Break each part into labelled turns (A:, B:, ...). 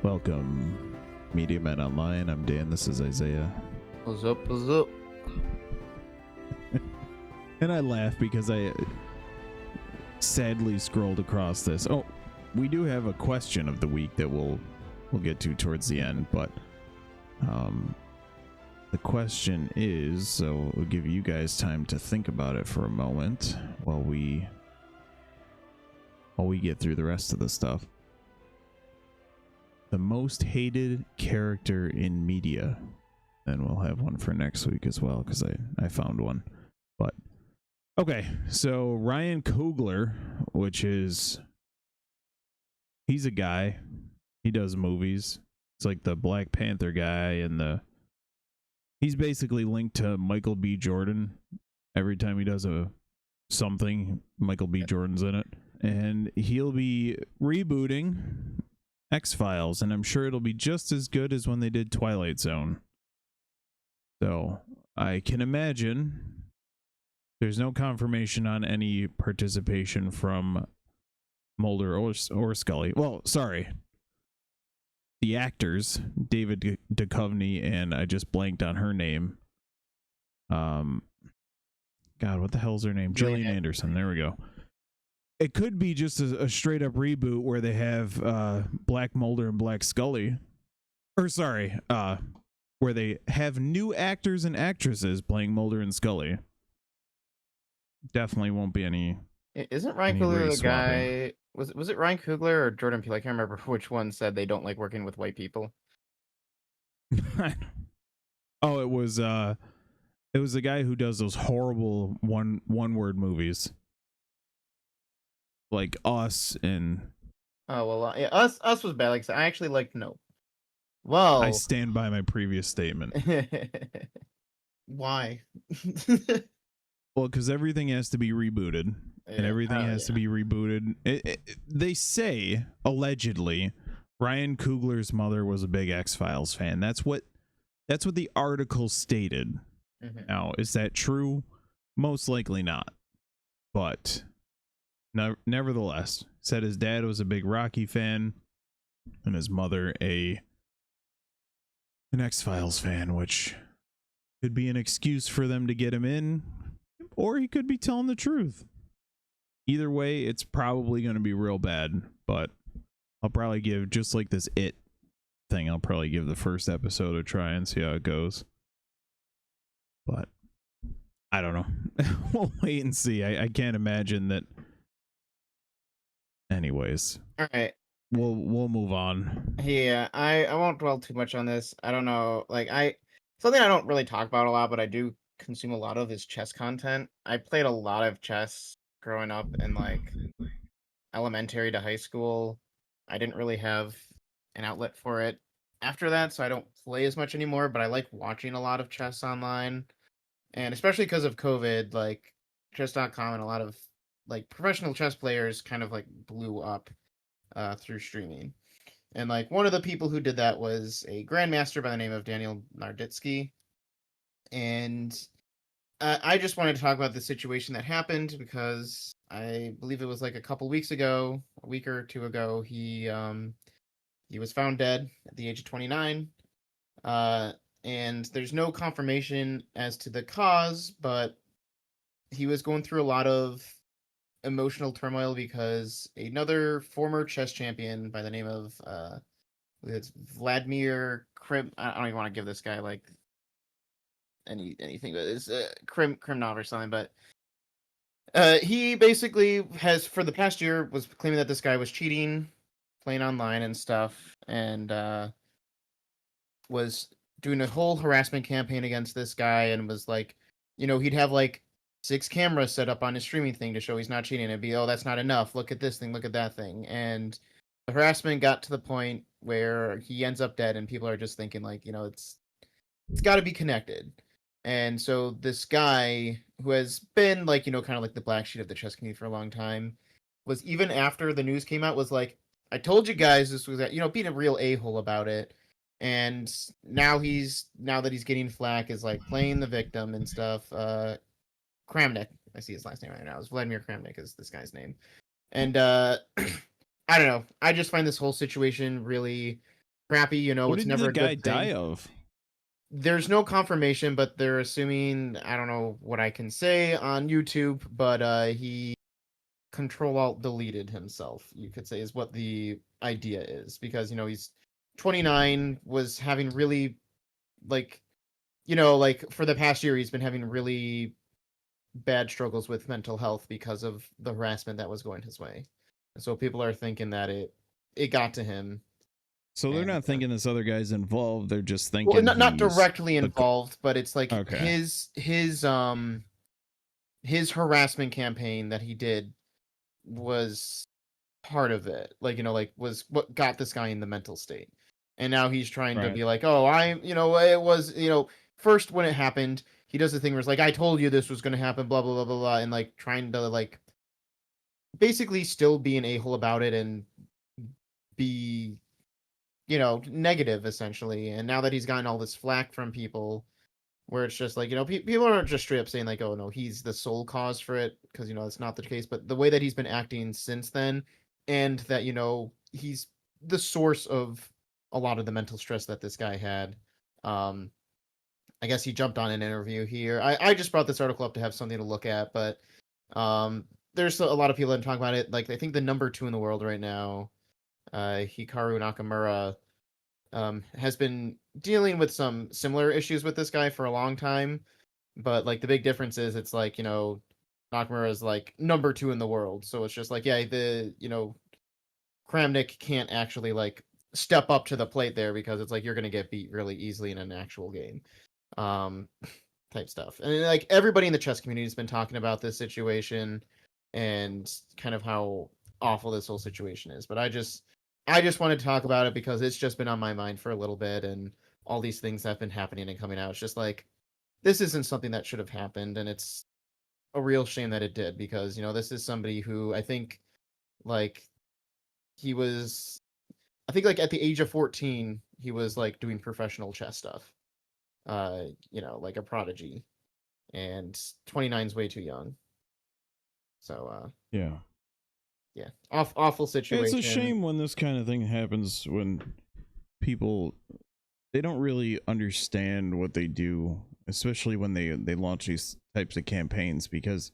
A: Welcome, Media Men Online. I'm Dan. This is Isaiah.
B: What's up? What's up?
A: And I laugh because I sadly scrolled across this. Oh, we do have a question of the week that we'll get to towards the end, but the question is, so we'll give you guys time to think about it for a moment while we get through the rest of the stuff. The most hated character in media. And we'll have one for next week as well, because I found one. But okay, so Ryan Coogler, he's a guy. He does movies. It's like the Black Panther guy, and he's basically linked to Michael B. Jordan. Every time he does something, Michael B. Jordan's in it. And he'll be rebooting X-Files, and I'm sure it'll be just as good as when they did Twilight Zone. So I can imagine there's no confirmation on any participation from Mulder or Scully. Well, sorry. The actors, David Duchovny, and I just blanked on her name. God, what the hell's her name? Gillian Anderson. There we go. It could be just a straight up reboot where they have Black Mulder and Black Scully. Or sorry, where they have new actors and actresses playing Mulder and Scully. Definitely won't be any.
B: Isn't Ryan Coogler the guy? Was it Ryan Coogler or Jordan Peele? I can't remember which one said they don't like working with white people.
A: Oh, it was the guy who does those horrible one word movies, like Us and.
B: Oh well, yeah, Us was bad. Like I actually liked Nope. Well,
A: I stand by my previous statement.
B: Why?
A: Well, because everything has to be rebooted, and everything has to be rebooted. They say, allegedly, Ryan Coogler's mother was a big X-Files fan. That's what the article stated. Mm-hmm. Now, is that true? Most likely not. But nevertheless, said his dad was a big Rocky fan, and his mother an X-Files fan, which could be an excuse for them to get him in. Or he could be telling the truth. Either way, it's probably going to be real bad. But I'll probably give, just like this It thing, I'll probably give the first episode a try and see how it goes. But I don't know. We'll wait and see. I can't imagine that. Anyways.
B: All right.
A: We'll move on.
B: Yeah, I won't dwell too much on this. I don't know. Like something I don't really talk about a lot, but I do consume a lot of is chess content. I played a lot of chess growing up in like elementary to high school. I didn't really have an outlet for it after that, so I don't play as much anymore, but I like watching a lot of chess online. And especially because of COVID, like chess.com and a lot of like professional chess players kind of like blew up through streaming. And like one of the people who did that was a grandmaster by the name of Daniel Narditsky. And I just wanted to talk about the situation that happened because I believe it was like a week or two ago, he was found dead at the age of 29. And there's no confirmation as to the cause, but he was going through a lot of emotional turmoil because another former chess champion by the name of it's Vladimir Krim. I don't even want to give this guy like anything, but it's Krimnov or something. But he basically has for the past year was claiming that this guy was cheating, playing online and stuff, and was doing a whole harassment campaign against this guy, and was like, he'd have like 6 cameras set up on his streaming thing to show he's not cheating. It'd be, oh, that's not enough. Look at this thing. Look at that thing. And the harassment got to the point where he ends up dead, and people are just thinking like, it's got to be connected. And so this guy who has been like, kind of like the black sheep of the chess community for a long time, was even after the news came out, was like, I told you guys this was, being a real a-hole about it. And now that he's getting flack, is like playing the victim and stuff. Kramnik, I see his last name right now. It's Vladimir Kramnik is this guy's name. And I don't know. I just find this whole situation really crappy. You know,
A: What
B: it's
A: did
B: never
A: the
B: a
A: guy
B: good thing.
A: die of?
B: There's no confirmation, but they're assuming, I don't know what I can say on YouTube, but he Control Alt deleted himself, you could say, is what the idea is, because you know he's 29, was having really like like for the past year he's been having really bad struggles with mental health because of the harassment that was going his way. And so people are thinking that it got to him.
A: So they're
B: And
A: not thinking this other guy's involved. They're just
B: well,
A: thinking
B: not
A: he's
B: directly involved, but it's like
A: okay.
B: his harassment campaign that he did was part of it. Like, like was what got this guy in the mental state. And now he's trying to
A: Right.
B: be like, "Oh, it was, first when it happened, he does the thing where it's like, I told you this was going to happen, blah blah blah blah blah," and like trying to like basically still be an a-hole about it and be negative essentially. And now that he's gotten all this flack from people, where it's just like, people aren't just straight up saying like, oh no, he's the sole cause for it, because that's not the case, but the way that he's been acting since then, and that he's the source of a lot of the mental stress that this guy had. I guess he jumped on an interview here. I just brought this article up to have something to look at, but there's a lot of people that talk about it. Like, I think the number 2 in the world right now, Hikaru Nakamura, has been dealing with some similar issues with this guy for a long time. But like the big difference is it's like, Nakamura is like number 2 in the world. So it's just like, yeah, Kramnik can't actually like step up to the plate there, because it's like you're gonna get beat really easily in an actual game. Um type stuff. And like everybody in the chess community has been talking about this situation and kind of how awful this whole situation is. But I just wanted to talk about it because it's just been on my mind for a little bit, and all these things that have been happening and coming out. It's just like, this isn't something that should have happened, and it's a real shame that it did, because this is somebody who I think like he was like at the age of 14 he was like doing professional chess stuff. Like a prodigy, and 29 is way too young. So
A: Yeah.
B: yeah, awful
A: It's
B: situation.
A: a shame when this kind of thing happens, when people, they don't really understand what they do, especially when they launch these types of campaigns, because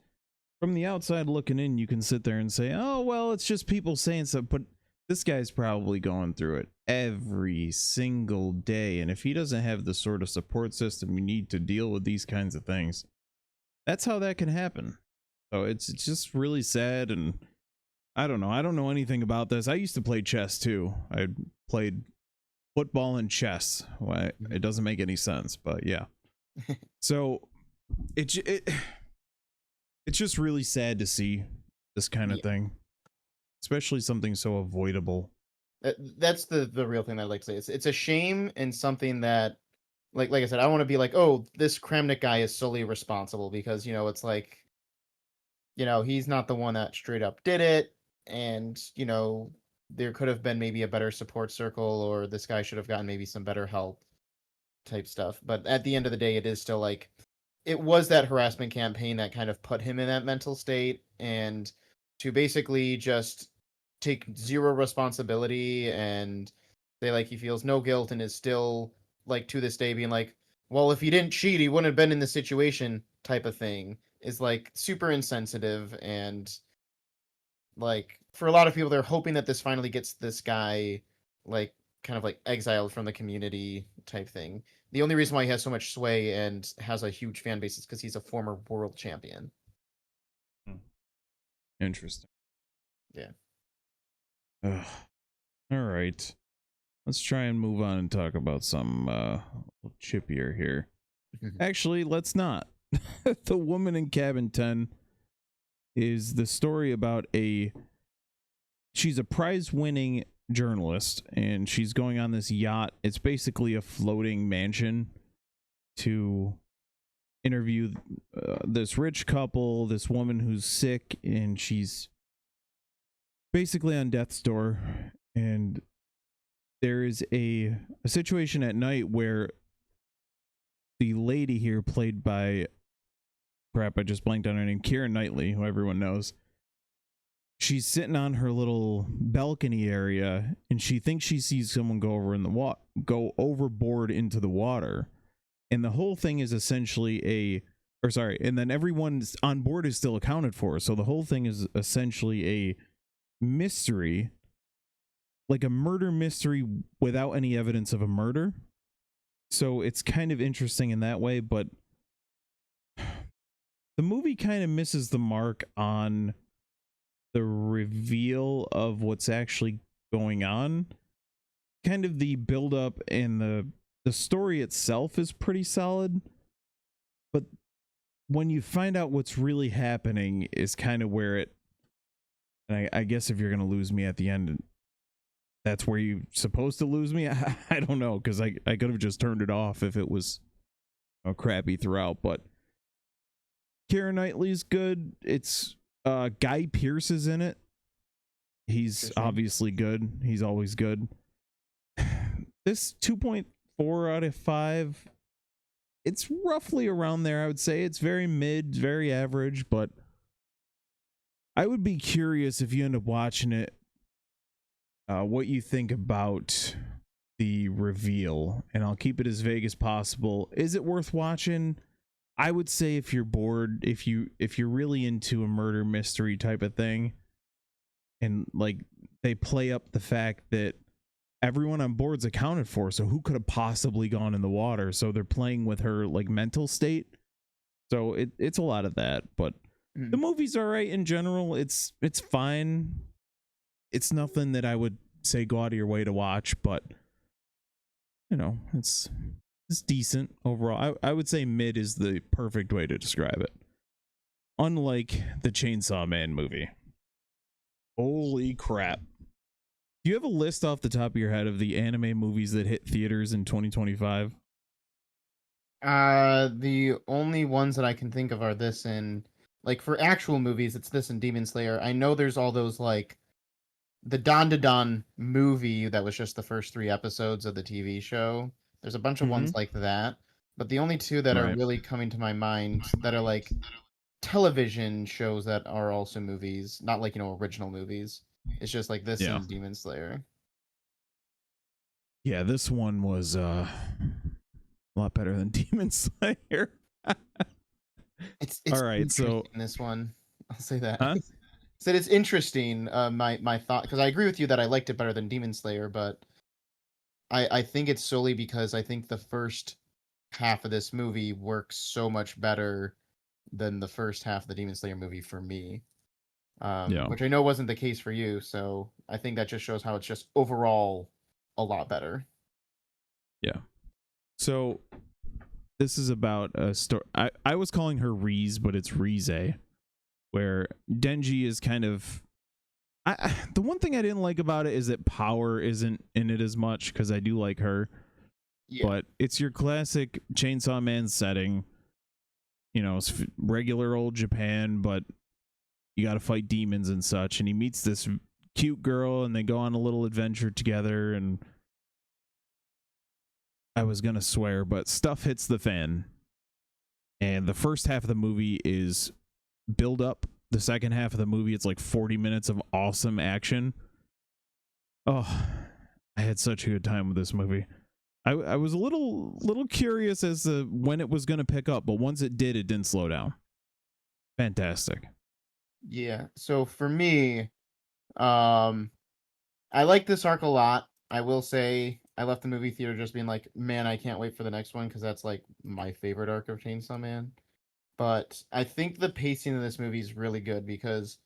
A: from the outside looking in, you can sit there and say, oh well, it's just people saying stuff, but this guy's probably going through it every single day, and if he doesn't have the sort of support system you need to deal with these kinds of things, that's how that can happen. So it's just really sad. And I don't know anything about this. I used to play chess too. I played football and chess. Well, it doesn't make any sense, but yeah. So it's just really sad to see this kind of thing, especially something so avoidable.
B: That's the real thing that I'd like to say. It's a shame, and something that, like I said, I want to be like, oh, this Kramnik guy is solely responsible, because it's like, he's not the one that straight up did it, and there could have been maybe a better support circle, or this guy should have gotten maybe some better help type stuff. But at the end of the day, it is still like, it was that harassment campaign that kind of put him in that mental state, and to basically just take zero responsibility and say like he feels no guilt, and is still like to this day being like, well, if he didn't cheat he wouldn't have been in this situation type of thing, is like super insensitive. And like for a lot of people, they're hoping that this finally gets this guy like kind of like exiled from the community type thing. The only reason why he has so much sway and has a huge fan base is because he's a former world champion.
A: Interesting.
B: Yeah.
A: Ugh. All right, let's try and move on and talk about some chippier here. Actually, let's not. The Woman in Cabin 10 is the story about she's a prize-winning journalist, and she's going on this yacht. It's basically a floating mansion to interview this rich couple, this woman who's sick, and she's basically on death's door. And there is a situation at night where the lady here, played by, crap, I just blanked on her name, Keira Knightley, who everyone knows, she's sitting on her little balcony area and she thinks she sees someone go overboard into the water. And the whole thing is essentially and then everyone's on board is still accounted for. So the whole thing is essentially a mystery, like a murder mystery without any evidence of a murder. So it's kind of interesting in that way, but the movie kind of misses the mark on the reveal of what's actually going on. Kind of the build up and the story itself is pretty solid, but when you find out what's really happening is kind of where it, and I guess if you're going to lose me at the end, that's where you're supposed to lose me. I don't know, because I could have just turned it off if it was crappy throughout. But Keira Knightley's good. It's Guy Pearce is in it. He's obviously good. He's always good. This 2.4 out of 5. It's roughly around there, I would say. It's very mid, very average, but I would be curious if you end up watching it, what you think about the reveal, and I'll keep it as vague as possible. Is it worth watching? I would say if you're bored, if you're really into a murder mystery type of thing, and like they play up the fact that everyone on board's accounted for, so who could have possibly gone in the water? So they're playing with her like mental state. So it's a lot of that, but the movie's all right in general. It's fine. It's nothing that I would say go out of your way to watch, but you know, it's decent overall. I would say mid is the perfect way to describe it. Unlike the Chainsaw Man movie. Holy crap. Do you have a list off the top of your head of the anime movies that hit theaters in 2025?
B: The only ones that I can think of are this and like for actual movies, it's this and Demon Slayer. I know there's all those like the Don to Don movie that was just the first 3 episodes of the TV show. There's a bunch of ones like that, but the only 2 that are really coming to my mind that are like television shows that are also movies, not like, you know, original movies. It's just like this and Demon Slayer.
A: Yeah, this one was a lot better than Demon Slayer.
B: It's
A: all right, so
B: in this one, I'll say that.
A: Huh?
B: Said it's interesting. My thought, because I agree with you that I liked it better than Demon Slayer, but I think it's solely because I think the first half of this movie works so much better than the first half of the Demon Slayer movie for me. Which I know wasn't the case for you, so I think that just shows how it's just overall a lot better.
A: Yeah. So this is about a story. I was calling her Rize, but it's Rize, where Denji is kind of. The one thing I didn't like about it is that Power isn't in it as much, because I do like her. Yeah. But it's your classic Chainsaw Man setting. You know, it's regular old Japan, but you got to fight demons and such. And he meets this cute girl, and they go on a little adventure together. And I was gonna swear, but stuff hits the fan. And the first half of the movie is build up. The second half of the movie, it's like 40 minutes of awesome action. Oh, I had such a good time with this movie. I was a little curious as to when it was going to pick up, but once it did, it didn't slow down. Fantastic.
B: Yeah. So for me, I like this arc a lot. I will say I left the movie theater just being like, man, I can't wait for the next one, because that's like my favorite arc of Chainsaw Man. But I think the pacing of this movie is really good because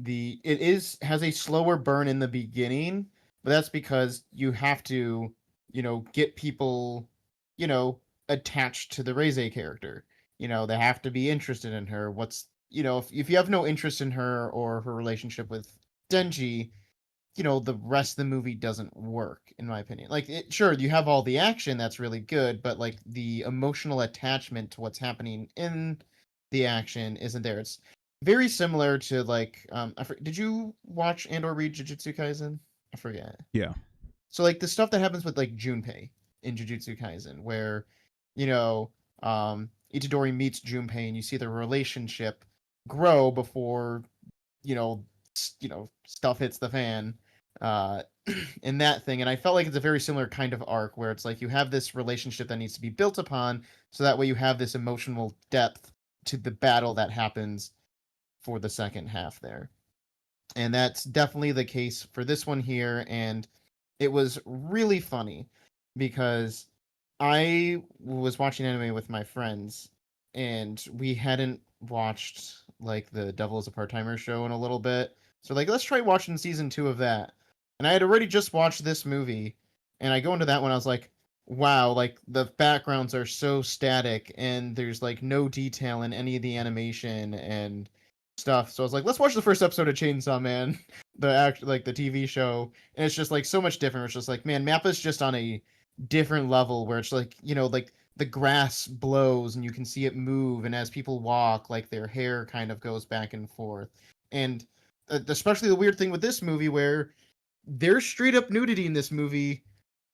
B: it has a slower burn in the beginning, but that's because you have to, you know, get people, you know, attached to the Reze character. You know, they have to be interested in her. You know, if you have no interest in her or her relationship with Denji, you know, the rest of the movie doesn't work, in my opinion. Like, sure, you have all the action that's really good, but like the emotional attachment to what's happening in the action isn't there. It's very similar to like, did you watch and or read Jujutsu Kaisen? I forget.
A: Yeah.
B: So like the stuff that happens with like Junpei in Jujutsu Kaisen, where, you know, Itadori meets Junpei and you see their relationship grow before, you know, stuff hits the fan in that thing. And I felt like it's a very similar kind of arc where it's like you have this relationship that needs to be built upon, so that way you have this emotional depth to the battle that happens for the second half there. And that's definitely the case for this one here. And it was really funny because I was watching anime with my friends, and we hadn't watched like the Devil is a Part-Timer show in a little bit. So like, let's try watching season 2 of that. And I had already just watched this movie, and I go into that one, I was like, wow, like the backgrounds are so static and there's like no detail in any of the animation and stuff. So I was like, let's watch the first episode of Chainsaw Man, the TV show, and it's just like so much different. It's just like, man, Mappa's just on a different level where it's like, like the grass blows and you can see it move, and as people walk, like their hair kind of goes back and forth. And especially the weird thing with this movie where there's straight up nudity in this movie.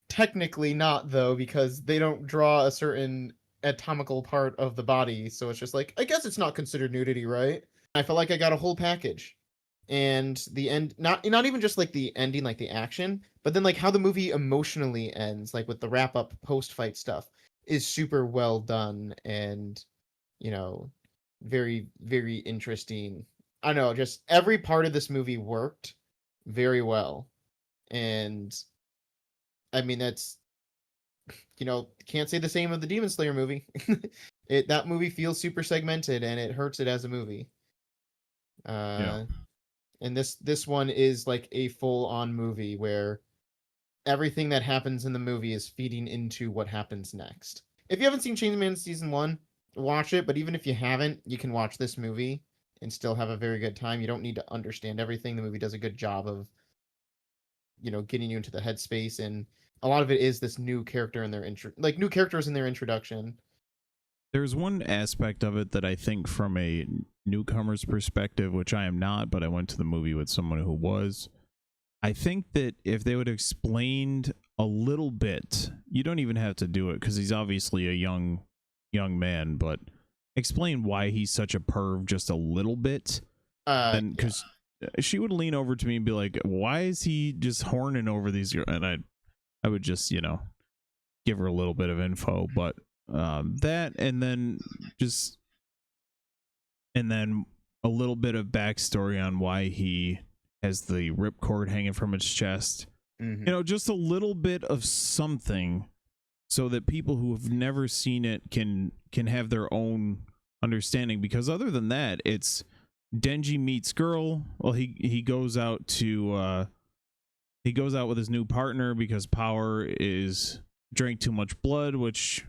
B: Technically not, though, because they don't draw a certain anatomical part of the body, so it's just like, I guess it's not considered nudity, right? I felt like I got a whole package. And the end, not even just like the ending, like the action, but then like how the movie emotionally ends, like with the wrap up post fight stuff, is super well done and, very, very interesting. I don't know, just every part of this movie worked very well. And I mean, that's, can't say the same of the Demon Slayer movie. That movie feels super segmented and it hurts it as a movie.
A: Yeah.
B: And this one is like a full on movie where everything that happens in the movie is feeding into what happens next. If you haven't seen Chainsaw Man season 1, watch it. But even if you haven't, you can watch this movie and still have a very good time. You don't need to understand everything. The movie does a good job of, getting you into the headspace, and a lot of it is this new character in their new characters in their introduction.
A: There's one aspect of it that I think from a newcomer's perspective, which I am not, but I went to the movie with someone who was. I think that if they would have explained a little bit, you don't even have to do it because he's obviously a young man, but explain why he's such a perv just a little bit. Because she would lean over to me and be like, why is he just horning over these girls? And I would just, give her a little bit of info, but that, and then a little bit of backstory on why he has the ripcord hanging from his chest.
B: Mm-hmm.
A: Just a little bit of something so that people who have never seen it can have their own understanding. Because other than that, it's Denji meets girl. Well, he goes out to he goes out with his new partner because Power is drank too much blood, which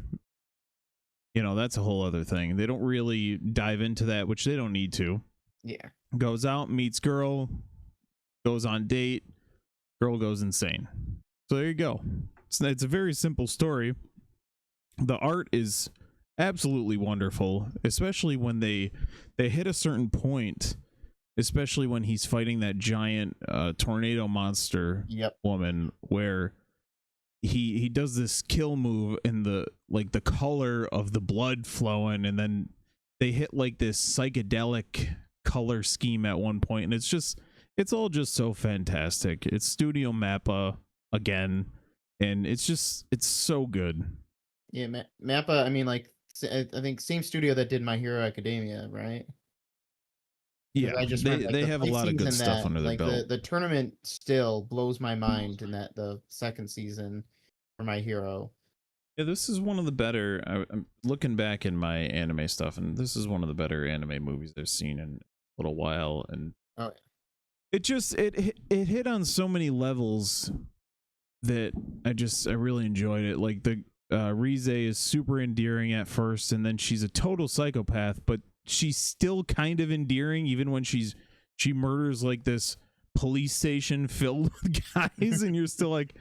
A: that's a whole other thing. They don't really dive into that, which they don't need to.
B: Yeah.
A: Goes out, meets girl, goes on date, girl goes insane. So there you go. It's a very simple story. The art is absolutely wonderful, especially when they hit a certain point, especially when he's fighting that giant tornado monster woman, where he does this kill move and the color of the blood flowing, and then they hit like this psychedelic color scheme at one point, and it's all just so fantastic. It's Studio Mappa again, and it's so good.
B: Yeah, Mappa, I mean, like, I think same studio that did My Hero Academia, right?
A: Yeah, they have a lot of good stuff under their belt.
B: The tournament still blows my mind in that the second season for My Hero.
A: Yeah, this is one of the better. I'm looking back in my anime stuff, and this is one of the better anime movies I've seen in a little while. And it hit on so many levels that I really enjoyed it. Like the Rize is super endearing at first, and then she's a total psychopath, but she's still kind of endearing even when she murders like this police station filled with guys, and you're still like,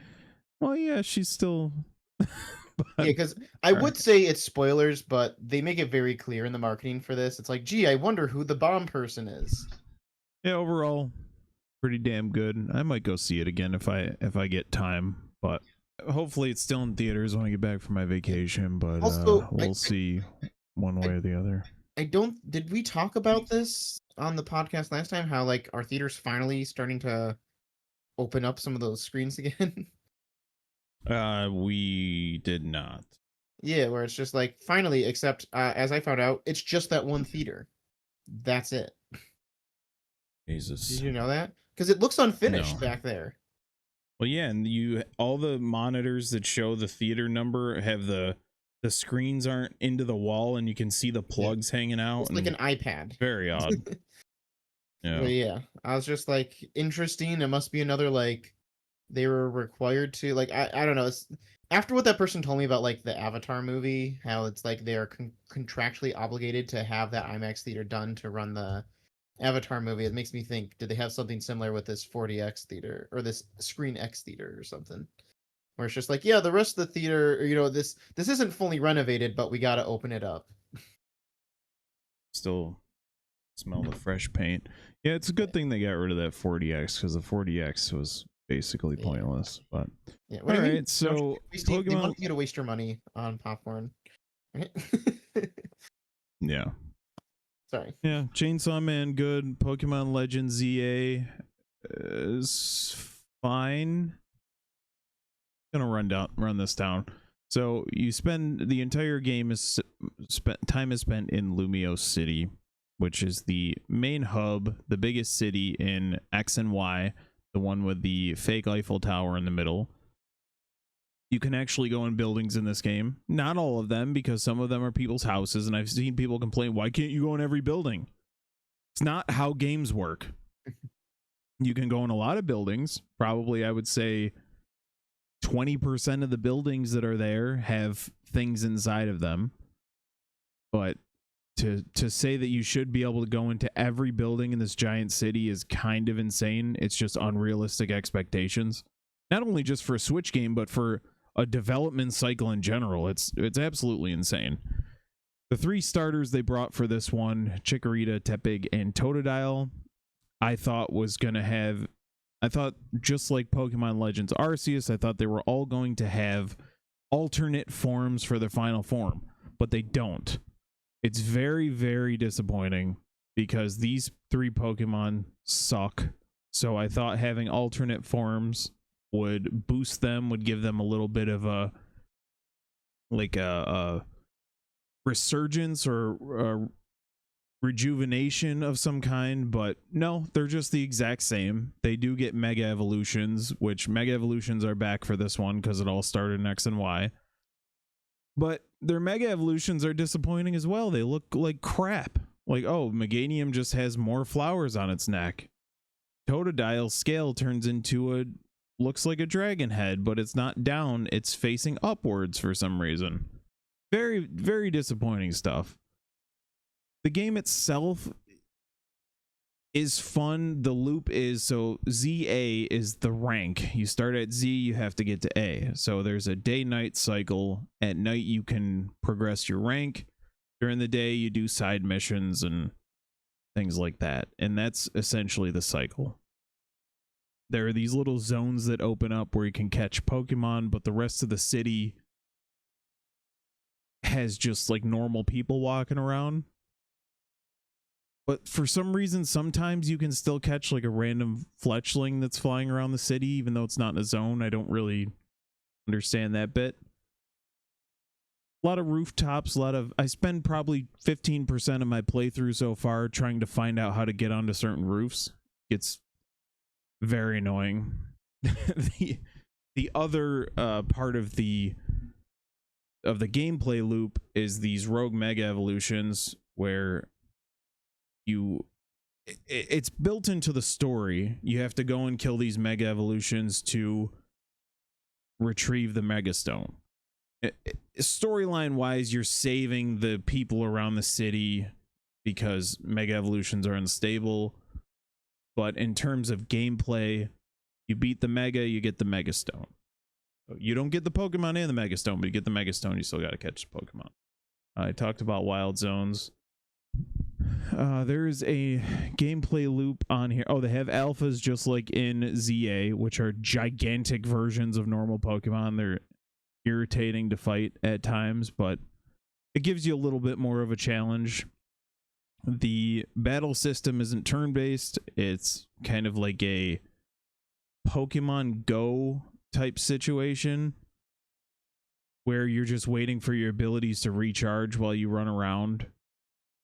A: well, yeah, she's still.
B: Yeah, because I would say it's spoilers, but they make it very clear in the marketing for this. It's like, gee, I wonder who the bomb person is.
A: Yeah, overall, pretty damn good. I might go see it again if I get time, but hopefully it's still in theaters when I get back from my vacation. But
B: also,
A: we'll see one way or the other.
B: I don't. Did we talk about this on the podcast last time? How like our theater's finally starting to open up some of those screens again?
A: We did not.
B: Yeah, where it's just like finally, except as I found out, it's just that one theater. That's it.
A: Jesus.
B: Did you know that? Because it looks unfinished
A: No.
B: back there.
A: Well, yeah, and all the monitors that show the theater number have the screens aren't into the wall, and you can see the plugs hanging out.
B: It's like an iPad.
A: Very odd. Yeah.
B: But yeah, I was just like, interesting. It must be another like they were required to like I don't know. It's, after what that person told me about like the Avatar movie, how it's like they are contractually obligated to have that IMAX theater done to run the Avatar movie. It makes me think, did they have something similar with this 40X theater or this Screen X theater or something? Where it's just like, yeah, the rest of the theater, you know, this isn't fully renovated, but we got to open it up.
A: Still smell the fresh paint. Yeah, it's a good thing they got rid of that 40X, because the 40X was basically pointless. But
B: yeah,
A: all right, so
B: Pokemon... they want you to waste your money on popcorn.
A: Yeah.
B: Sorry.
A: Yeah, Chainsaw Man, good. Pokemon Legends ZA is fine. Gonna run this down. So you spend the entire game is time is spent in Lumiose City, which is the main hub, the biggest city in X and Y, the one with the fake Eiffel Tower in the middle. You can actually go in buildings in this game. Not all of them, because some of them are people's houses, and I've seen people complain, why can't you go in every building? It's not how games work. You can go in a lot of buildings. Probably, I would say 20% of the buildings that are there have things inside of them. But to say that you should be able to go into every building in this giant city is kind of insane. It's just unrealistic expectations. Not only just for a Switch game, but for a development cycle in general. It's absolutely insane. The 3 starters they brought for this one, Chikorita, Tepig, and Totodile, I thought just like Pokemon Legends Arceus, I thought they were all going to have alternate forms for their final form, but they don't. It's very, very disappointing, because these 3 Pokemon suck. So I thought having alternate forms would boost them, would give them a little bit of a resurgence or a rejuvenation of some kind, but no, they're just the exact same. They do get Mega Evolutions, which Mega Evolutions are back for this one because it all started in X and Y. But their Mega Evolutions are disappointing as well. They look like crap. Like, oh, Meganium just has more flowers on its neck. Totodile's scale turns into looks like a dragon head, but it's not down, it's facing upwards for some reason. Very, very disappointing stuff. The game itself is fun. The loop is, so ZA is the rank. You start at Z, you have to get to A. So there's a day-night cycle. At night, you can progress your rank. During the day, you do side missions and things like that. And that's essentially the cycle. There are these little zones that open up where you can catch Pokemon, but the rest of the city has just like normal people walking around. But for some reason, sometimes you can still catch like a random Fletchling that's flying around the city, even though it's not in a zone. I don't really understand that bit. A lot of rooftops, I spend probably 15% of my playthrough so far trying to find out how to get onto certain roofs. It's very annoying. The other part of the gameplay loop is these rogue Mega Evolutions, where it's built into the story. You have to go and kill these Mega Evolutions to retrieve the Mega Stone. Storyline wise, you're saving the people around the city because Mega Evolutions are unstable. But in terms of gameplay, you beat the Mega, you get the Mega Stone. You don't get the Pokemon and the Mega Stone, but you get the Mega Stone, you still got to catch the Pokemon. I talked about Wild Zones. There is a gameplay loop on here. Oh, they have alphas just like in ZA, which are gigantic versions of normal Pokemon. They're irritating to fight at times, but it gives you a little bit more of a challenge. The battle system isn't turn-based. It's kind of like a Pokemon Go type situation where you're just waiting for your abilities to recharge while you run around.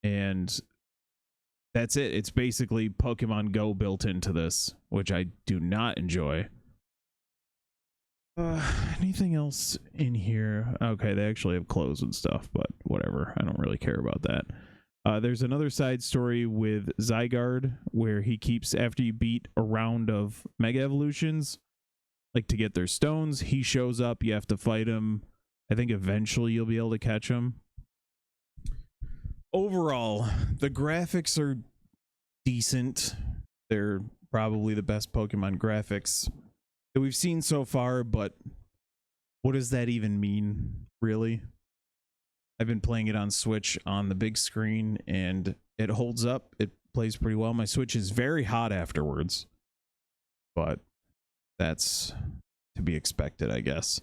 A: And that's it. It's basically Pokemon Go built into this, which I do not enjoy. Anything else in here? Okay, they actually have clothes and stuff, but whatever. I don't really care about that. There's another side story with Zygarde where he keeps, after you beat a round of Mega Evolutions, like to get their stones, he shows up, you have to fight him. I think eventually you'll be able to catch him. Overall, the graphics are decent. They're probably the best Pokemon graphics that we've seen so far, but what does that even mean, really? I've been playing it on Switch on the big screen, and it holds up. It plays pretty well. My Switch is very hot afterwards, but that's to be expected, I guess.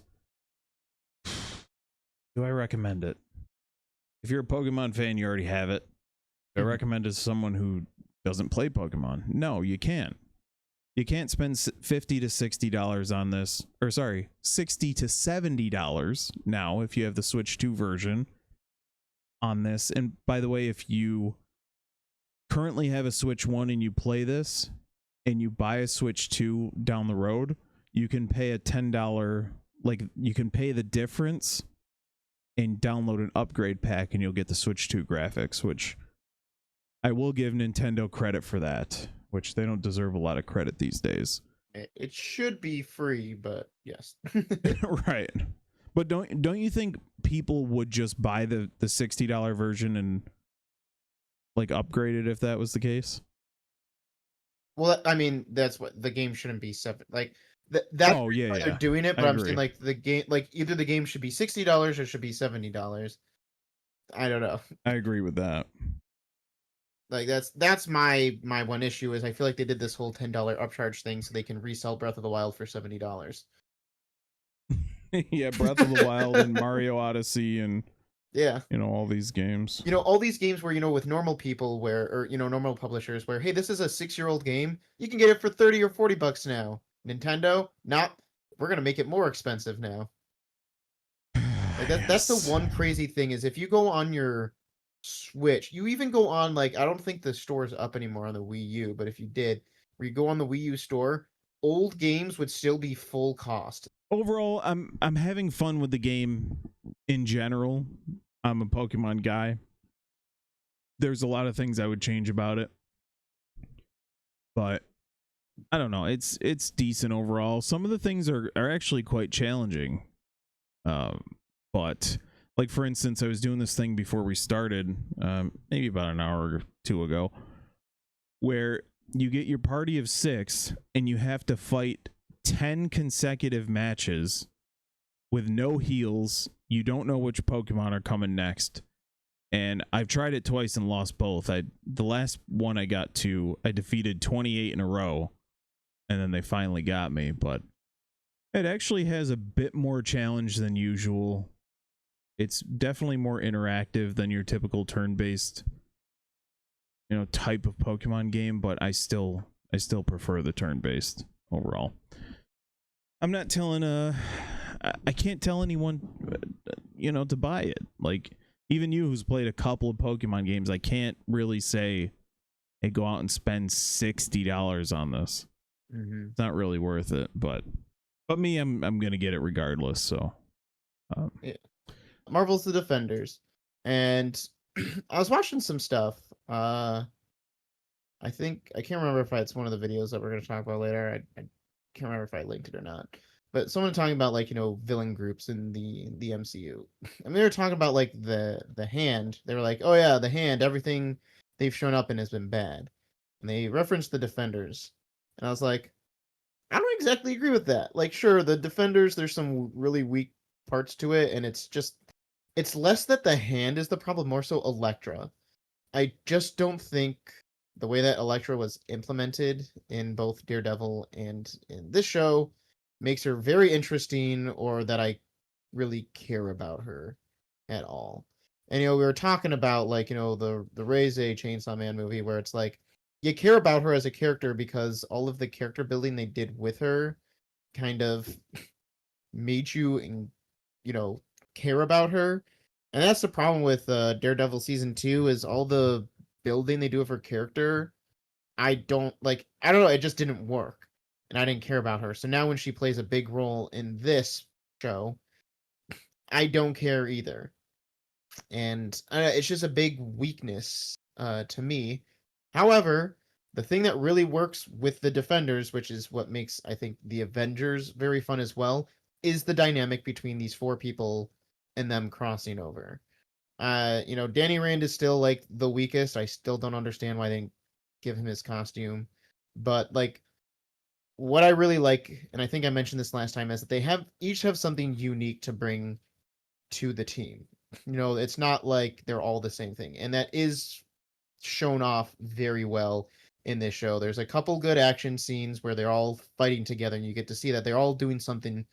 A: Do I recommend it? If you're a Pokemon fan, you already have it. Do I recommend it to someone who doesn't play Pokemon? No, you can't. You can't spend $50 to $60 on this, or sorry, $60 to $70 now if you have the Switch 2 version on this. And by the way, if you currently have a Switch 1 and you play this and you buy a Switch 2 down the road, you can pay a $10, like you can pay the difference and download an upgrade pack and you'll get the Switch 2 graphics, which I will give Nintendo credit for that, which they don't deserve a lot of credit these days.
B: It should be free, but yes.
A: Right. But don't you think people would just buy the $60 version and like upgrade it if that was the case?
B: Well, I mean, that's what the game shouldn't be separate. Like that's
A: Oh, yeah,
B: why
A: yeah.
B: they're doing it,
A: I
B: but I'm
A: agree.
B: saying like the game, like either the game should be $60 or should be $70. I don't know.
A: I agree with that.
B: Like that's my one issue is I feel like they did this whole $10 upcharge thing so they can resell Breath of the Wild for $70.
A: Yeah, Breath of the Wild and Mario Odyssey and
B: Yeah.
A: you know all these games.
B: You know, all these games where, you know, with normal people where, or, you know, normal publishers where, hey, this is a 6-year-old game, you can get it for 30 or $40 now. Nintendo, not, we're going to make it more expensive now. Like that's the one crazy thing is if you go on your Switch, you even go on, like, I don't think the store's up anymore on the Wii U, but if you did, where you go on the Wii U store, old games would still be full cost.
A: Overall, I'm having fun with the game in general. I'm a Pokemon guy. There's a lot of things I would change about it, but I don't know. It's decent overall. Some of the things are actually quite challenging. But like for instance, I was doing this thing before we started, maybe about an hour or two ago, where you get your party of 6 and you have to fight 10 consecutive matches with no heals. You don't know which Pokemon are coming next. And I've tried it twice and lost both. The last one I got to, I defeated 28 in a row, and then they finally got me. But it actually has a bit more challenge than usual. It's definitely more interactive than your typical turn-based, you know, type of Pokemon game. But I still prefer the turn-based overall. I'm not telling I can't tell anyone, you know, to buy it. Like, even you who's played a couple of Pokemon games, I can't really say, hey, go out and spend $60 on this.
B: Mm-hmm.
A: It's not really worth it, but me, I'm gonna get it regardless. So,
B: Yeah. Marvel's The Defenders, and I was watching some stuff. I think I can't remember if it's one of the videos that we're going to talk about later. I can't remember if I linked it or not. But someone talking about, like, you know, villain groups in the MCU. I mean, they were talking about like the Hand. They were like, oh yeah, the Hand. Everything they've shown up in has been bad, and they referenced the Defenders, and I was like, I don't exactly agree with that. Like, sure, the Defenders, there's some really weak parts to it, and it's less that the Hand is the problem, more so Elektra. I just don't think the way that Elektra was implemented in both Daredevil and in this show makes her very interesting, or that I really care about her at all. And we were talking about like the Raise a Chainsaw Man movie where it's like you care about her as a character because all of the character building they did with her kind of made you and you know care about her. And that's the problem with Daredevil season 2 is all the building they do of her character. I don't know, it just didn't work. And I didn't care about her. So now when she plays a big role in this show, I don't care either. And it's just a big weakness to me. However, the thing that really works with the Defenders, which is what makes I think the Avengers very fun as well, is the dynamic between these four people and them crossing over. Danny Rand is still like the weakest. I still don't understand why they didn't give him his costume, but like what I really like, and I think I mentioned this last time, is that they each have something unique to bring to the team. It's not like they're all the same thing. And that is shown off very well in this show. There's a couple good action scenes where they're all fighting together and you get to see that they're all doing something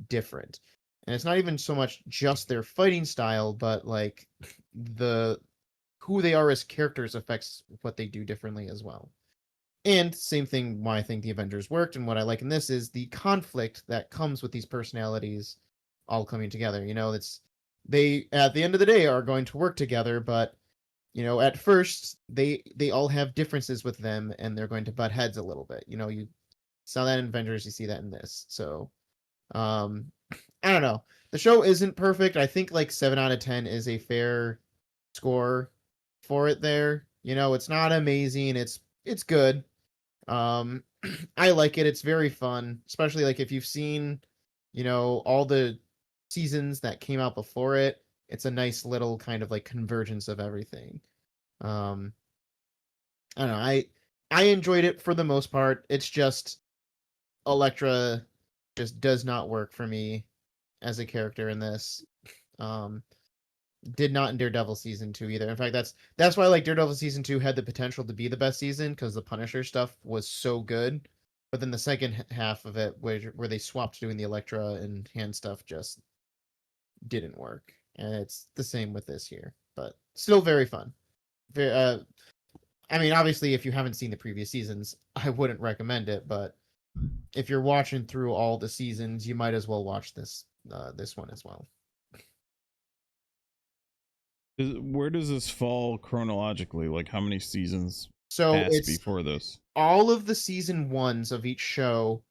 B: different. And it's not even so much just their fighting style, but like the who they are as characters affects what they do differently as well. And same thing why I think the Avengers worked and what I like in this is the conflict that comes with these personalities all coming together. It's they at the end of the day are going to work together, but at first they all have differences with them and they're going to butt heads a little bit. You saw that in Avengers, you see that in this. So um I don't know. The show isn't perfect. I think like 7 out of 10 is a fair score for it there. It's not amazing. It's good. Um, I like it. It's very fun, especially like if you've seen, all the seasons that came out before it. It's a nice little kind of like convergence of everything. Um, I don't know. I enjoyed it for the most part. It's just Elektra just does not work for me as a character in this. Um, did not in Daredevil season 2 either. In fact, that's why like Daredevil season 2 had the potential to be the best season because the Punisher stuff was so good. But then the second half of it, where they swapped doing the Elektra and hand stuff, just didn't work. And it's the same with this here, but still very fun. I mean, obviously, if you haven't seen the previous seasons, I wouldn't recommend it. But if you're watching through all the seasons, you might as well watch this one as well.
A: Where does this fall chronologically? Like, how many seasons
B: So
A: passed
B: it's
A: before this?
B: all of the season ones of each show,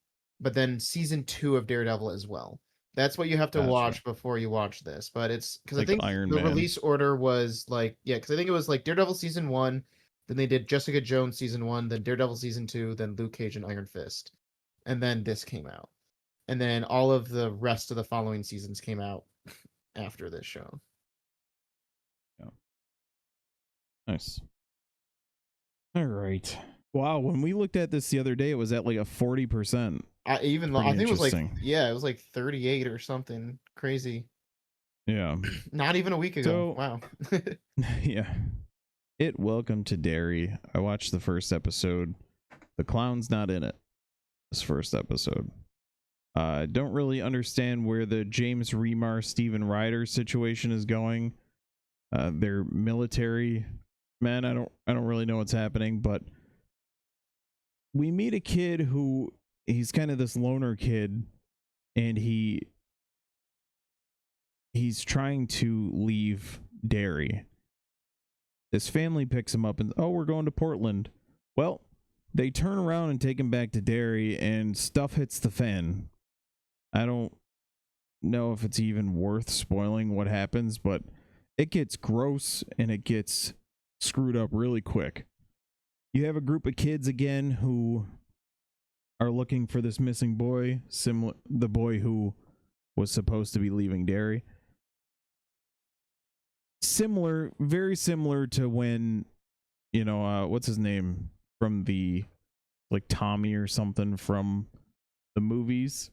B: but then season 2 of Daredevil as well. That's what you have to
A: Gotcha.
B: watch before you watch this. But it's because I
A: Like
B: think
A: Iron
B: the
A: Man.
B: release order was like, yeah, because I think it was like Daredevil season 1, then they did Jessica Jones season 1, then Daredevil season 2, then Luke Cage and Iron Fist. And then this came out. And then all of the rest of the following seasons came out after this show.
A: Yeah. Nice. All right. Wow. When we looked at this the other day, it was at like a 40%.
B: I
A: Pretty
B: think it was like,
A: interesting.
B: yeah, it was like 38 or something crazy.
A: Yeah.
B: Not even a week ago.
A: So,
B: Wow.
A: yeah. Welcome to Derry. I watched the first episode. The clown's not in it. This first episode. Don't really understand where the James Remar Steven Ryder situation is going. They're military men. I don't really know what's happening, but we meet a kid who he's kind of this loner kid, and he's trying to leave Derry. This family picks him up and, oh, we're going to Portland. Well, they turn around and take him back to Derry, and stuff hits the fan. I don't know if it's even worth spoiling what happens, but it gets gross and it gets screwed up really quick. You have a group of kids again who are looking for this missing boy, the boy who was supposed to be leaving Derry. Very similar to when, what's his name from the, like Tommy or something from the movies.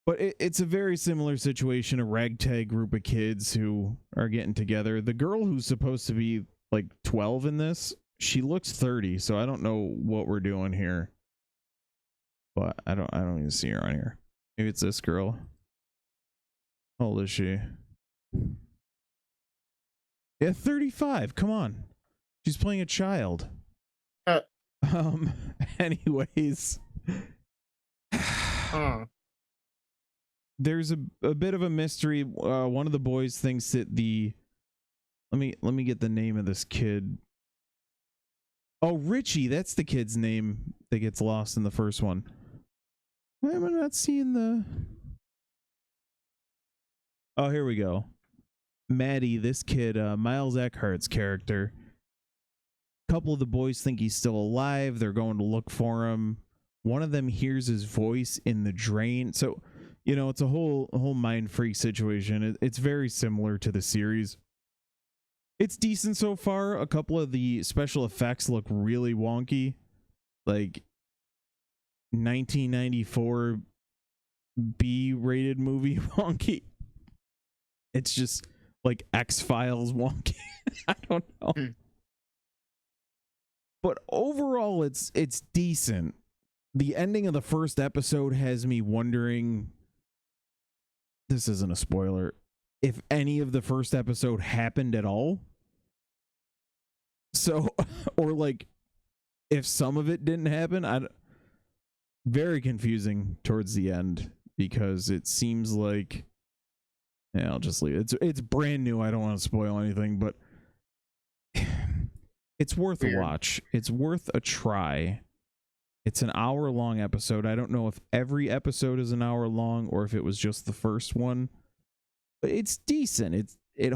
A: But it's a very similar situation, a ragtag group of kids who are getting together. The girl who's supposed to be like 12 in this, she looks 30, so I don't know what we're doing here. But I don't even see her on here. Maybe it's this girl. How old is she? Yeah, 35. Come on. She's playing a child.
B: Uh,
A: Um anyways,
B: uh,
A: there's a bit of a mystery. One of the boys thinks that the let me get the name of this kid. Oh, Richie, that's the kid's name that gets lost in the first one. Why am I not seeing the... Oh, here we go. Maddie, this kid, Miles Eckhart's character. A couple of the boys think he's still alive. They're going to look for him. One of them hears his voice in the drain. So, you know, it's a whole mind freak situation. It's very similar to the series. It's decent so far. A couple of the special effects look really wonky. Like 1994 B-rated movie wonky. It's just like X-Files wonky. I don't know. But overall it's decent. The ending of the first episode has me wondering, this isn't a spoiler, if any of the first episode happened at all. So, or like if some of it didn't happen. Very confusing towards the end, because it seems like, yeah, I'll just leave it. It's brand new. I don't want to spoil anything, but it's worth a watch. It's worth a try. It's an hour-long episode. I don't know if every episode is an hour long or if it was just the first one, but it's decent. It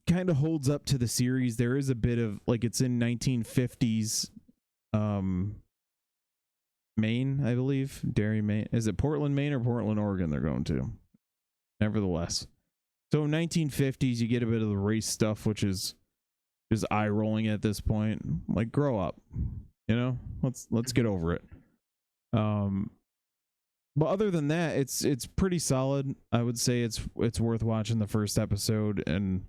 A: kind of holds up to the series. There is a bit of, like, it's in 1950s Maine, I believe. Derry, Maine. Is it Portland, Maine or Portland, Oregon they're going to? Nevertheless. So 1950s, you get a bit of the race stuff, which is just eye-rolling at this point. Like, grow up. You know? Let's get over it. But other than that, it's pretty solid. I would say it's worth watching the first episode, and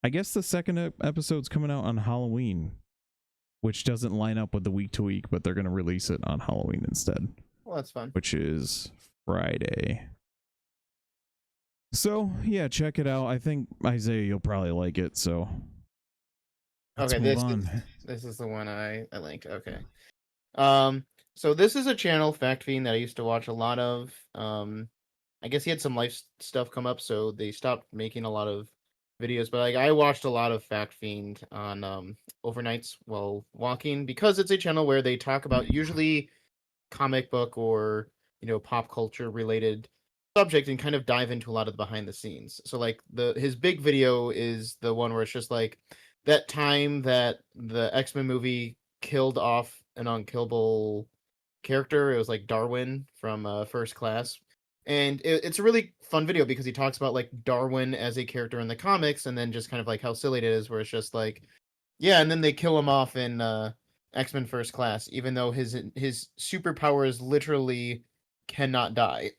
A: I guess the second episode's coming out on Halloween, which doesn't line up with the week to week, but they're going to release it on Halloween instead.
B: Well, that's fun.
A: Which is Friday. So, yeah, check it out. I think, Isaiah, you'll probably like it, so let's move on.
B: This is the one I linked. Okay. So this is a channel, Fact Fiend, that I used to watch a lot of. I guess he had some life stuff come up, so they stopped making a lot of videos, but like I watched a lot of Fact Fiend on overnights while walking, because it's a channel where they talk about usually comic book or, you know, pop culture related subject and kind of dive into a lot of the behind the scenes. So like his big video is the one where it's just like that time that the X-Men movie killed off an unkillable character. It was like Darwin from First Class. And it's a really fun video because he talks about like Darwin as a character in the comics, and then just kind of like how silly it is, where it's just like, yeah, and then they kill him off in X-Men First Class, even though his superpowers literally cannot die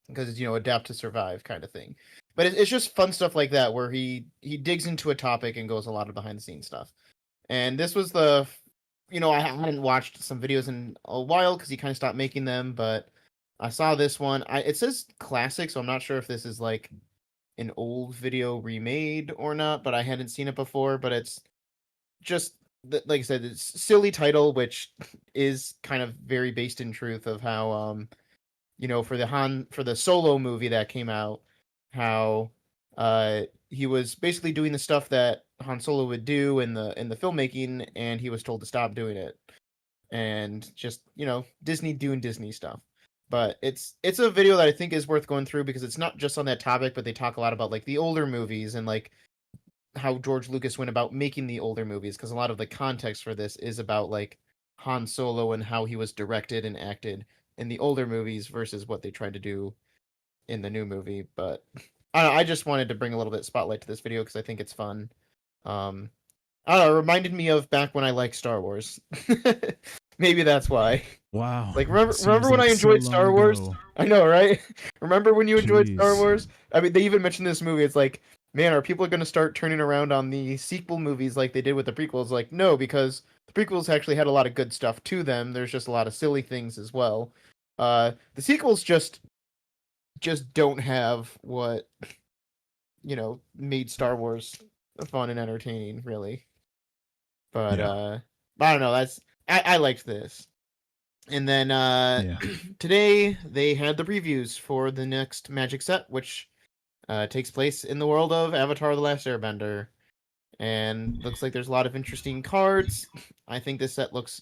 B: because, you know, adapt to survive kind of thing. But it's just fun stuff like that where he digs into a topic and goes a lot of behind the scenes stuff. And this was you know, I hadn't watched some videos in a while because he kind of stopped making them, but I saw this one. It says classic, so I'm not sure if this is like an old video remade or not, but I hadn't seen it before. But it's just, like I said, it's silly title, which is kind of very based in truth of how, you know, for the Solo movie that came out, how he was basically doing the stuff that Han Solo would do in the filmmaking, and he was told to stop doing it, and just, you know, Disney doing Disney stuff. But it's a video that I think is worth going through because it's not just on that topic, but they talk a lot about like the older movies and like how George Lucas went about making the older movies, because a lot of the context for this is about like Han Solo and how he was directed and acted in the older movies versus what they tried to do in the new movie. But I don't know, I just wanted to bring a little bit of spotlight to this video because I think it's fun. I don't know, it reminded me of back when I liked Star Wars. Maybe that's why.
A: Wow.
B: Like, remember when I enjoyed Star Wars? I know, right? Remember when you enjoyed Star Wars? I mean, they even mentioned this movie. It's like, man, are people going to start turning around on the sequel movies like they did with the prequels? Like, no, because the prequels actually had a lot of good stuff to them. There's just a lot of silly things as well. The sequels just don't have what, made Star Wars fun and entertaining, really. But
A: Yeah.
B: I don't know. I liked this. And then
A: Yeah.
B: today they had the previews for the next Magic set, which takes place in the world of Avatar: The Last Airbender, and looks like there's a lot of interesting cards. I think this set looks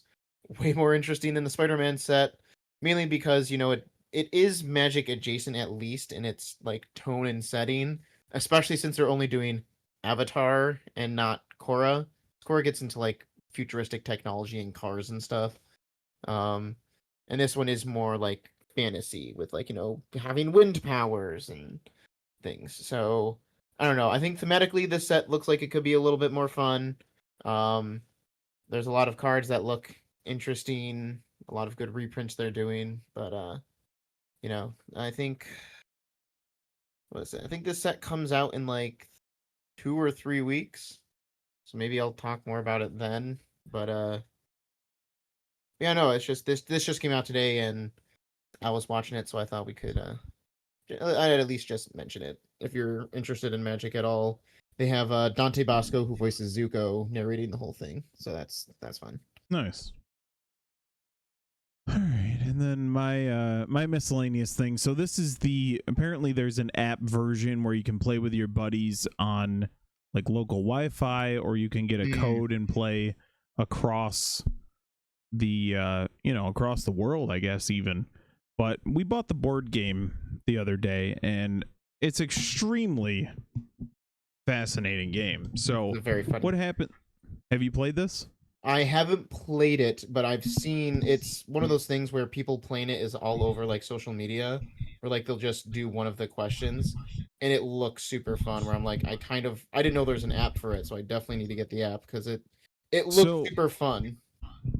B: way more interesting than the Spider-Man set, mainly because it is Magic adjacent, at least in its like tone and setting, especially since they're only doing Avatar and not Korra. Korra gets into like futuristic technology and cars and stuff. Um, and this one is more like fantasy with like having wind powers and things. So I don't know. I think thematically this set looks like it could be a little bit more fun. Um, there's a lot of cards that look interesting, a lot of good reprints they're doing, but I think what is it? I think this set comes out in like 2 or 3 weeks. So maybe I'll talk more about it then. But yeah, no, it's just this just came out today and I was watching it, so I thought we could I'd at least just mention it. If you're interested in Magic at all, they have Dante Bosco, who voices Zuko, narrating the whole thing. So that's fun.
A: Nice. All right, and then my miscellaneous thing. So this is apparently there's an app version where you can play with your buddies on like local Wi-Fi, or you can get a code and play across the across the world, I guess even. But we bought the board game the other day, and it's extremely fascinating game. So
B: It's very funny.
A: what happened? Have you played this?
B: I haven't played it, but I've seen it's one of those things where people playing it is all over like social media, or like they'll just do one of the questions, and it looks super fun. Where I'm like, I didn't know there's an app for it, so I definitely need to get the app because it looks super fun.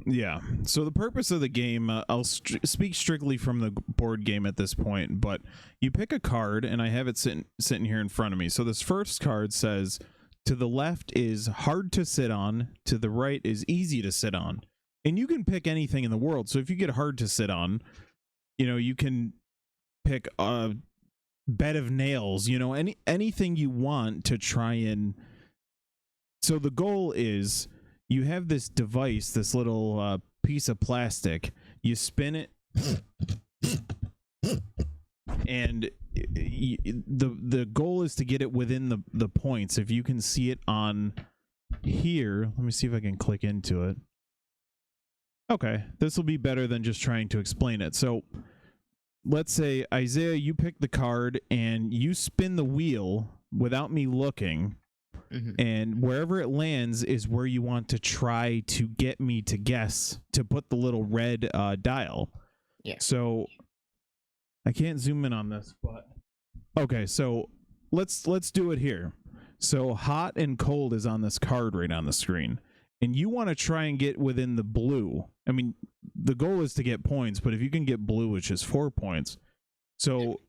A: Yeah. So the purpose of the game, I'll speak strictly from the board game at this point, but you pick a card, and I have it sitting here in front of me. So this first card says, to the left is hard to sit on, to the right is easy to sit on. And you can pick anything in the world. So if you get hard to sit on, you can pick a bed of nails, anything you want to try and... So the goal is... You have this device, this little piece of plastic. You spin it, and the goal is to get it within the points. If you can see it on here, let me see if I can click into it. Okay, this will be better than just trying to explain it. So let's say, Isaiah, you pick the card, and you spin the wheel without me looking. And wherever it lands is where you want to try to get me to guess to put the little red dial.
B: Yeah.
A: So I can't zoom in on this, but okay. So let's do it here. So hot and cold is on this card right on the screen, and you want to try and get within the blue. I mean, the goal is to get points, but if you can get blue, which is 4 points, so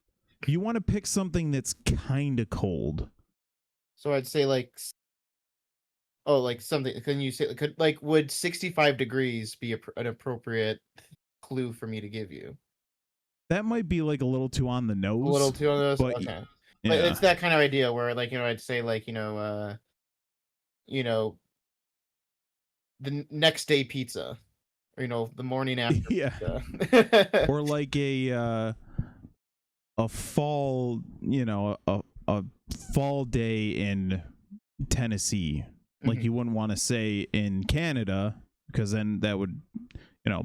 A: you want to pick something that's kind of cold.
B: So I'd say like something. Can you say would 65 degrees be an appropriate clue for me to give you?
A: That might be like a little too on the nose.
B: A little too on the nose. Okay,
A: yeah.
B: But it's that kind of idea where I'd say the next day pizza, or the morning after.
A: Yeah.
B: Pizza.
A: Or like a fall, a fall day in Tennessee. Like you wouldn't want to say in Canada, because then that would,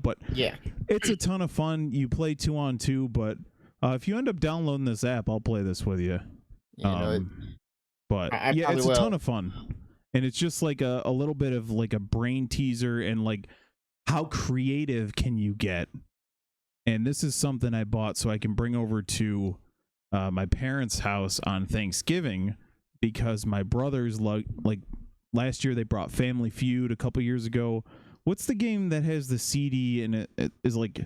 A: but
B: yeah,
A: it's a ton of fun. You play 2-on-2, but if you end up downloading this app, I'll play this with you. But
B: I
A: yeah, it's
B: will.
A: A ton of fun. And it's just like a little bit of like a brain teaser, and like how creative can you get? And this is something I bought so I can bring over to my parents' house on Thanksgiving, because my brothers like last year they brought Family Feud. A couple years ago, what's the game that has the CD and it is like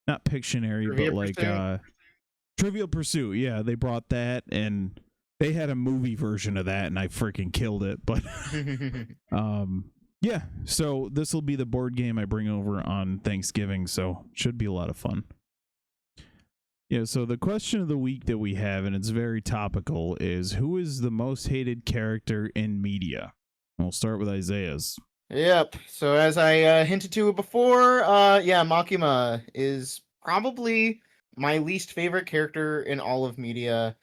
A: not Pictionary, but like Trivial Pursuit? Yeah, they brought that, and they had a movie version of that, and I freaking killed it. But yeah, so this will be the board game I bring over on Thanksgiving, so should be a lot of fun. Yeah, so the question of the week that we have, and it's very topical, is who is the most hated character in media? We'll start with Isaiah's.
B: Yep. So as I hinted to before, yeah, Makima is probably my least favorite character in all of media.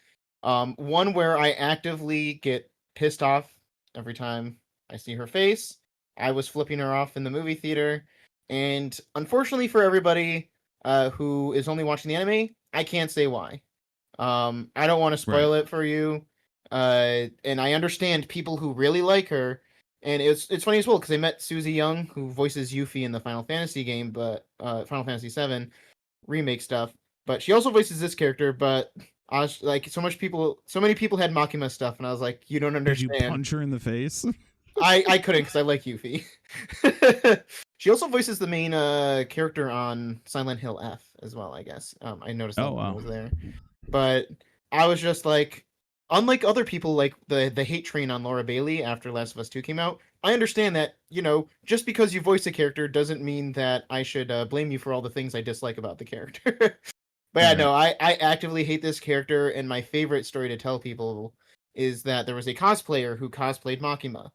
B: One where I actively get pissed off every time I see her face. I was flipping her off in the movie theater, and unfortunately for everybody who is only watching the anime, I can't say why. I don't want to
A: Right.
B: spoil it for you. And I understand people who really like her, and it's funny as well because I met Susie Young, who voices Yuffie in the Final Fantasy game, but Final Fantasy VII remake stuff. But she also voices this character. But I was like, so many people had Makima stuff, and I was like, you don't
A: Did you
B: understand.
A: punch her in the face?
B: I couldn't because I like Yuffie. She also voices the main character on Silent Hill F as well. I guess I noticed that
A: Oh,
B: one
A: wow.
B: was there. But I was just like, unlike other people, like the hate train on Laura Bailey after Last of Us 2 came out, I understand that, just because you voice a character doesn't mean that I should blame you for all the things I dislike about the character. But yeah,
A: Right.
B: no, I actively hate this character, and my favorite story to tell people is that there was a cosplayer who cosplayed Makima.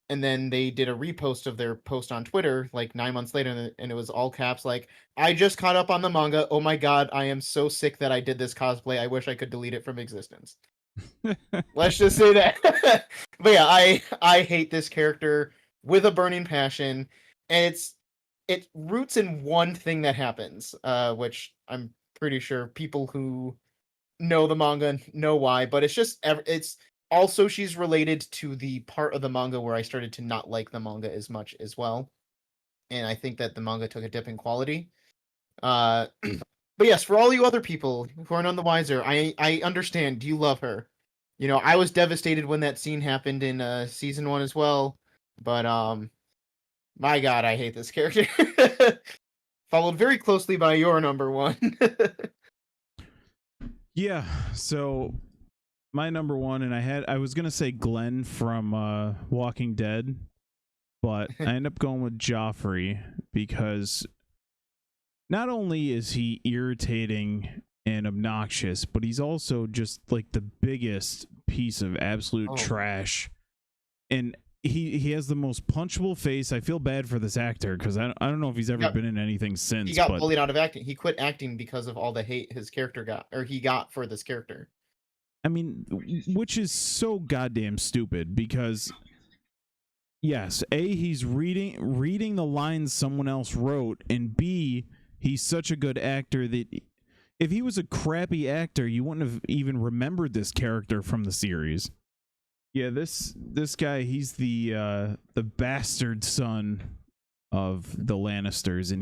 B: And then they did a repost of their post on Twitter like 9 months later, and it was all caps like, I just caught up on the manga. Oh my god, I am so sick that I did this cosplay. I wish I could delete it from existence. Let's just say that. But yeah, I hate this character with a burning passion, and it roots in one thing that happens, which I'm pretty sure people who know the manga know why, but it's also she's related to the part of the manga where I started to not like the manga as much as well. And I think that the manga took a dip in quality. But yes, for all you other people who are none the wiser, I understand you love her. I was devastated when that scene happened in season 1 as well. But my god, I hate this character. Followed very closely by your number one.
A: Yeah, so my number one, and I was gonna say Glenn from Walking Dead, but I end up going with Joffrey because not only is he irritating and obnoxious, but he's also just like the biggest piece of absolute
B: Oh,
A: trash. And he has the most punchable face. I feel bad for this actor because I don't know if he's ever
B: yeah.
A: been in anything
B: He
A: since,
B: got
A: but
B: bullied out of acting. He quit acting because of all the hate his character got, or he got for this character.
A: I mean, which is so goddamn stupid because yes, A, he's reading the lines someone else wrote, and B, he's such a good actor that if he was a crappy actor, you wouldn't have even remembered this character from the series. Yeah, this guy, he's the bastard son of the Lannisters, and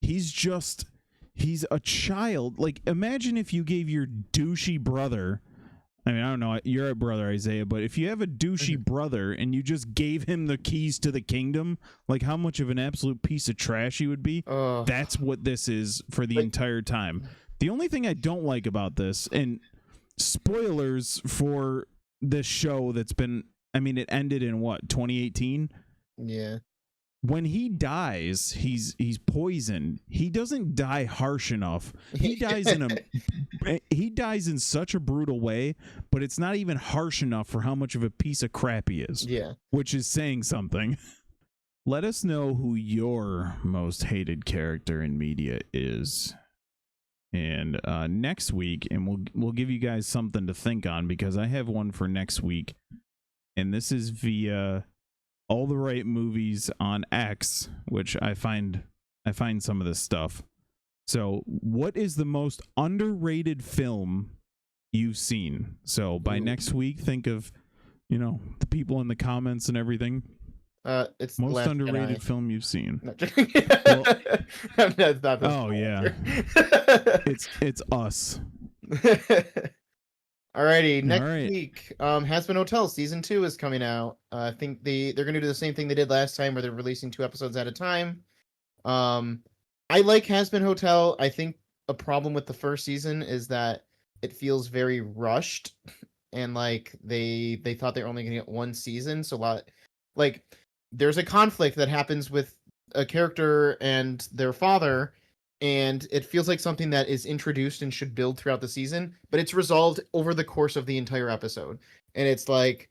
A: he's a child. Like, imagine if you gave your douchey brother, I mean, I don't know, you're a brother, Isaiah, but if you have a douchey brother and you just gave him the keys to the kingdom, like how much of an absolute piece of trash he would be. That's what this is for the entire time. The only thing I don't like about this, and spoilers for this show that's been, I mean, it ended in what, 2018?
B: Yeah.
A: When he dies, he's poisoned. He doesn't die harsh enough. He dies in such a brutal way, but it's not even harsh enough for how much of a piece of crap he is.
B: Yeah.
A: Which is saying something. Let us know who your most hated character in media is. And next week, and we'll give you guys something to think on because I have one for next week. And this is via All the Right Movies on X, which I find some of this stuff. So, what is the most underrated film you've seen? So, by next week, think of, the people in the comments and everything.
B: It's
A: Most
B: Last
A: underrated
B: Jedi.
A: film you've seen.
B: No,
A: Well,
B: that's not the
A: oh yeah, it's us.
B: Alrighty, next
A: All right.
B: week, Hazbin Hotel season 2 is coming out. I think they're gonna do the same thing they did last time, where they're releasing 2 episodes at a time. I like Hazbin Hotel. I think a problem with the first season is that it feels very rushed, and like they thought they were only gonna get 1 season, so like there's a conflict that happens with a character and their father,
C: and it feels like something that is introduced and should build throughout the season, but it's resolved over the course of the entire episode. And it's like,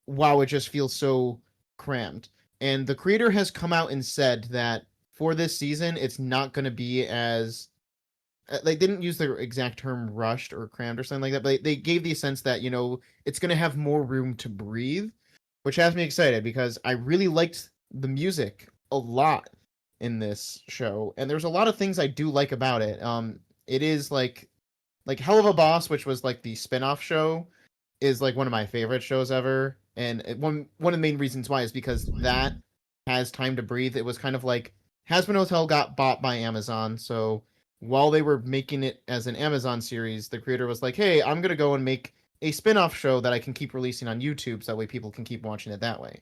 C: wow, it just feels so crammed. And the creator has come out and said that for this season, it's not going to be as they didn't use the exact term rushed or crammed or something like that, but they gave the sense that, you know, it's going to have more room to breathe, which has me excited because I really liked the music a lot in this show, and there's a lot of things I do like about it. It is like Hell of a Boss, which was like the spin-off show, is like one of my favorite shows ever, and one of the main reasons why is because that has time to breathe. It was kind of like Hazbin Hotel got bought by Amazon, so while they were making it as an Amazon series, the creator was like, hey, I'm gonna go and make a spin-off show that I can keep releasing on YouTube so that way people can keep watching it that way.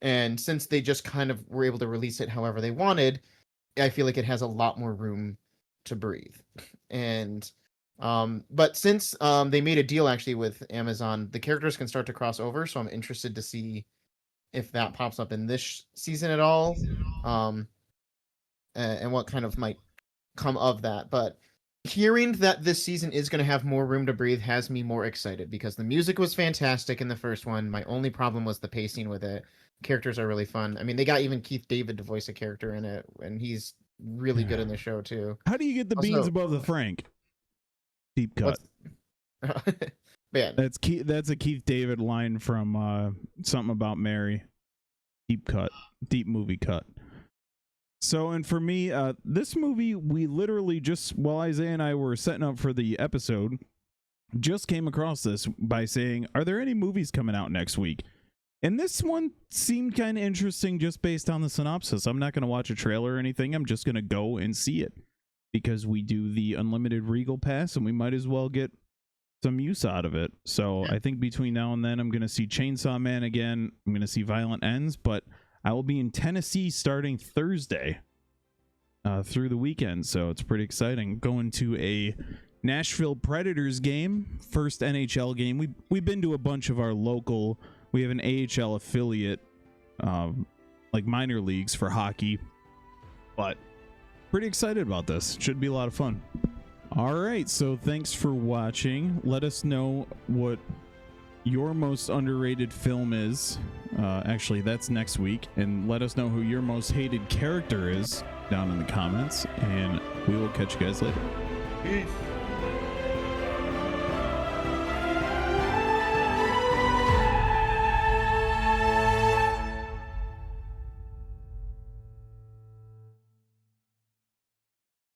C: And since they just kind of were able to release it however they wanted, I feel like it has a lot more room to breathe. And but since they made a deal actually with Amazon, the characters can start to cross over, so I'm interested to see if that pops up in this season at all. And what kind of might come of that. But hearing that this season is going to have more room to breathe has me more excited because the music was fantastic in the first one. My only problem was the pacing with it. Characters are really fun. I mean, they got even Keith David to voice a character in it, and he's really good in the show too.
A: How do you get the beans above the Frank? Deep cut.
C: Man,
A: that's a Keith David line from Something About Mary. Deep cut, deep movie cut. So, and for me, this movie, we literally just, while Isaiah and I were setting up for the episode, just came across this by saying, are there any movies coming out next week? And this one seemed kind of interesting just based on the synopsis. I'm not going to watch a trailer or anything. I'm just going to go and see it because we do the unlimited Regal Pass and we might as well get some use out of it. So I think between now and then, I'm going to see Chainsaw Man again. I'm going to see Violent Ends, but I will be in Tennessee starting Thursday through the weekend, so it's pretty exciting. Going to a Nashville Predators game, first NHL game. We've been to a bunch of our local. We have an AHL affiliate, like minor leagues for hockey, but pretty excited about this. Should be a lot of fun. All right, so thanks for watching. Let us know what your most underrated film is. Actually, that's next week. And let us know who your most hated character is down in the comments. And we will catch you guys later.
C: peace.